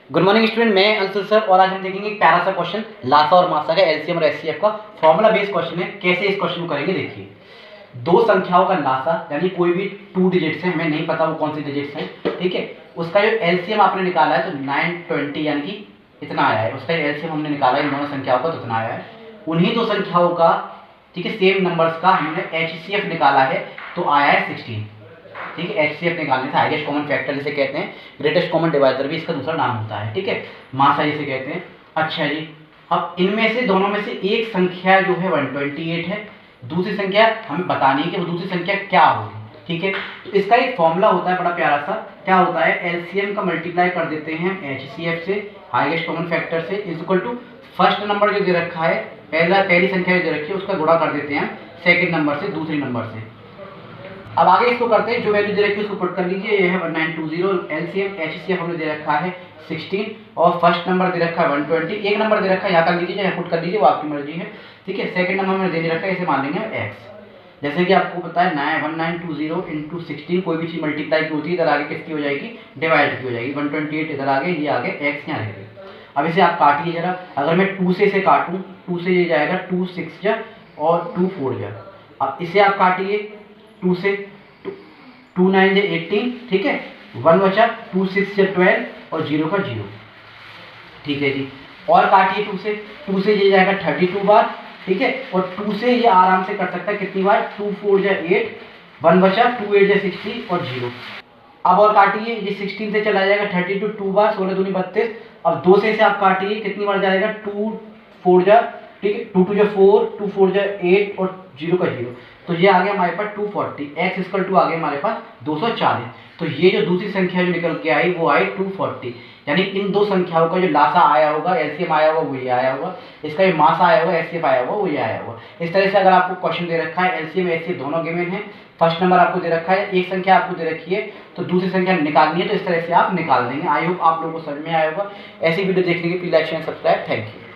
Good morning student, मैं Anshul sir और आज हम देखेंगे एक प्यारा सा क्वेश्चन लासा और मासा का एलसीएम और एचसीएफ का फॉर्मूला बेस्ड क्वेश्चन है। कैसे इस क्वेश्चन को करेंगे देखिए। दो संख्याओं का लासा यानी कोई भी 2 डिजिट्स है, हमें नहीं पता वो कौन सी डिजिट्स हैं, ठीक है। उसका जो एलसीएम आपने निकाला है तो 920 यानी कि इतना आया है। उसका एलसीएम हमने निकाला है इन दोनों संख्याओं का तो इतना आया है। उन्हीं दो संख्याओं का, ठीक है, सेम नंबर्स का हमने एचसीएफ निकाला है तो आया है 16, ठीक है। एचसीएफ निकालने से हाईएस्ट कॉमन फैक्टर जिसे कहते हैं, ग्रेटेस्ट कॉमन डिवाइजर भी इसका दूसरा नाम होता है, ठीक है। मासा जिसे कहते हैं। अच्छा जी, अब इनमें से दोनों में से एक संख्या जो है 128 है, दूसरी संख्या हमें बतानी है कि वो दूसरी संख्या क्या होगी, ठीक है। तो इसका एक फॉर्मूला होता है बड़ा प्यारा सा। क्या होता है, एलसीएम का मल्टीप्लाई कर देते हैं एचसीएफ से, हाईएस्ट कॉमन फैक्टर से, is equal to first number जो दे रखा है, पहली संख्या जो दे रखी है उसका गुणा कर देते हैं सेकेंड नंबर से, दूसरी नंबर से। अब आगे इसको करते हैं, जो वैल्यू दे रखी है उसको पुट कर लीजिए। ये है 1920, एलसीएम एचसीएफ हमने दे रखा है 16 और फर्स्ट नंबर दे रखा है 120। एक नंबर दे रखा है यहाँ कर लीजिए, चाहे पुट कर लीजिए, वो आपकी मर्जी है, ठीक है। सेकंड नंबर में दे रखा है, इसे मान लेंगे एक्स। जैसे कि आपको पता है 1920 इंटू 16, कोई भी चीज़ मल्टीप्लाई की होती है इधर आगे किसकी हो जाएगी, डिवाइड की हो जाएगी। 128 इधर आगे, ये आगे एक्स यहाँ रहेगी। अब इसे आप काटिए जरा। अगर मैं 2 से इसे काटूँ, 2 से ये जाएगा 2 6 जा और 2 4 जा। अब इसे आप काटिए 2 से, 2 9 जे 18, ठीक है। 1 बचा, 2 6 जे 12 और 0 का 0, ठीक है जी। और काटिए 2 से ये जाएगा 32 बार, ठीक है। और 2 से ये आराम से कर सकता है कितनी बार, 2 4 जा 8, 1 बचा, 2 8 जा 60 और 0। अब और काटिए, ये 16 से चला जाएगा 32 2 बार, 16 दूनी 32। अब 2 से इसे आप काटिए, कितनी बार जाएगा, 2 4 जा, ठीक है, 2 2 जा 4, 2 4 जा 8 और 0 का 0। तो ये आ गया हमारे पास 240। एक्स इक्वल टू आ गया हमारे पास 240। तो ये जो दूसरी संख्या जो निकल के आई वो आई 240। यानी इन दो संख्याओं का जो लासा आया होगा, एलसीएम आया होगा, वो ये आया होगा। इसका जो मासा आया होगा, एचसीएफ आया होगा, वो ये आया होगा। इस तरह से अगर आपको क्वेश्चन दे रखा है, एलसीएम एचसीएफ दोनों गिवन है, फर्स्ट नंबर आपको दे रखा है, एक संख्या आपको दे रखी है तो दूसरी संख्या निकालनी है, तो इस तरह से आप निकाल देंगे। आई होप आप लोगों को समझ में आया होगा। ऐसी वीडियो देखने के लिए like share subscribe. Thank you.